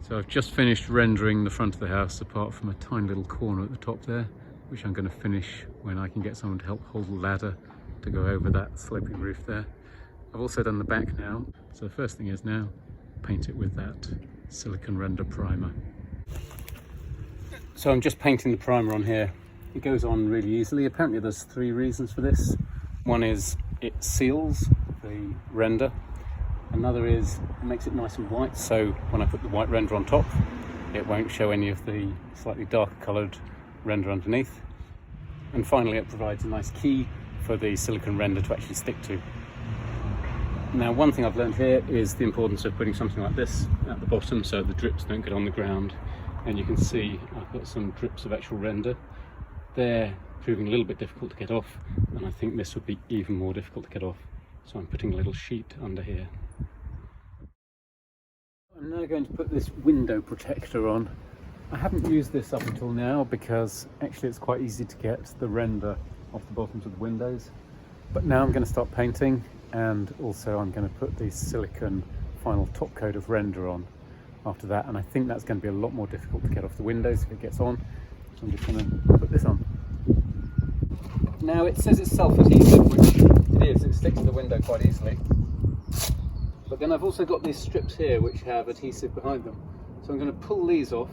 So I've just finished rendering the front of the house apart from a tiny little corner at the top there, which I'm going to finish when I can get someone to help hold the ladder to go over that sloping roof there. I've also done the back now, so the first thing is now paint it with that silicone render primer. So I'm just painting the primer on here. It goes on really easily. Apparently there's 3 reasons for this. One is it seals the render. Another is it makes it nice and white, so when I put the white render on top, it won't show any of the slightly darker coloured render underneath. And finally, it provides a nice key for the silicone render to actually stick to. Now, one thing I've learned here is the importance of putting something like this at the bottom so the drips don't get on the ground. And you can see I've got some drips of actual render. They're proving a little bit difficult to get off, and I think this would be even more difficult to get off. So I'm putting a little sheet under here. I'm now going to put this window protector on. I haven't used this up until now because actually it's quite easy to get the render off the bottoms of the windows. But now I'm going to start painting, and also I'm going to put the silicone final top coat of render on after that, and I think that's going to be a lot more difficult to get off the windows if it gets on. So I'm just going to put this on. Now it says it's self-adhesive, which it is. It sticks to the window quite easily. But then I've also got these strips here which have adhesive behind them. So I'm going to pull these off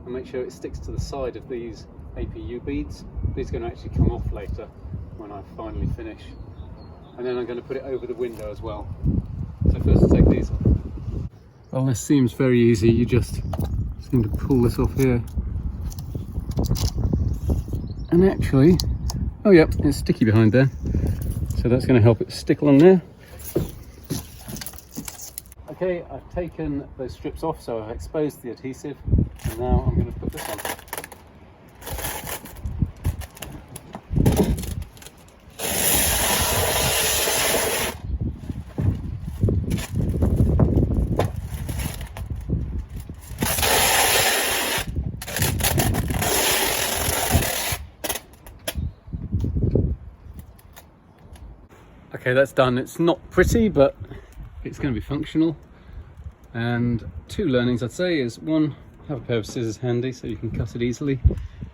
and make sure it sticks to the side of these APU beads. These are going to actually come off later when I finally finish. And then I'm going to put it over the window as well. So first I'll take these off. Well, this seems very easy. You just need to pull this off here. And actually, oh yep, it's sticky behind there. So that's going to help it stick along there. Okay, I've taken those strips off, so I've exposed the adhesive, and now I'm going to put this on. Okay, that's done. It's not pretty, but it's going to be functional. And 2 learnings I'd say is, one, have a pair of scissors handy so you can cut it easily,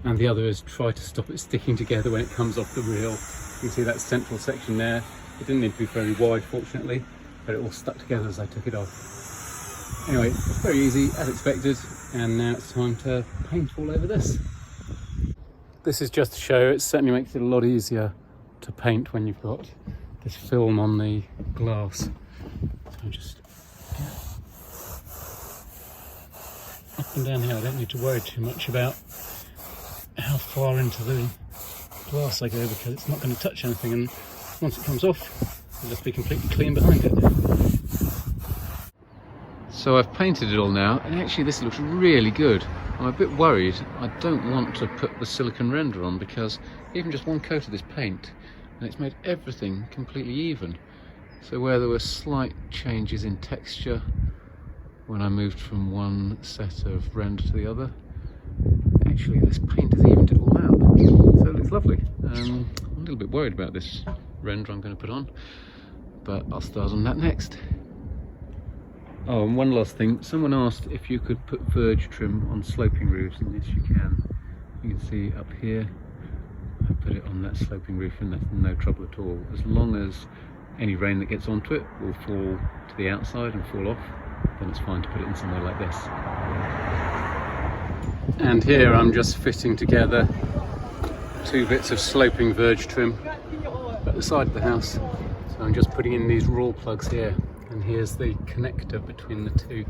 and the other is try to stop it sticking together when it comes off the reel. You can see that central section there. It didn't need to be very wide, fortunately, but it all stuck together as I took it off. Anyway, it's very easy as expected, and now it's time to paint all over this. This is just to show, it certainly makes it a lot easier to paint when you've got this film on the glass. So just up and down here. I don't need to worry too much about how far into the glass I go, because it's not going to touch anything, and once it comes off it'll just be completely clean behind it. So I've painted it all now, and actually this looks really good. I'm a bit worried. I don't want to put the silicone render on, because even just one coat of this paint and it's made everything completely even. So where there were slight changes in texture when I moved from one set of render to the other, actually this paint has evened it all out, so it looks lovely. I'm a little bit worried about this render I'm going to put on, but I'll start on that next. Oh, and one last thing, someone asked if you could put Verge trim on sloping roofs, and yes you can. You can see up here I put it on that sloping roof, and that's no trouble at all. As long as any rain that gets onto it will fall to the outside and fall off, then it's fine to put it in somewhere like this. And here I'm just fitting together 2 bits of sloping Verge trim at the side of the house. So I'm just putting in these rawl plugs here, and here's the connector between the 2.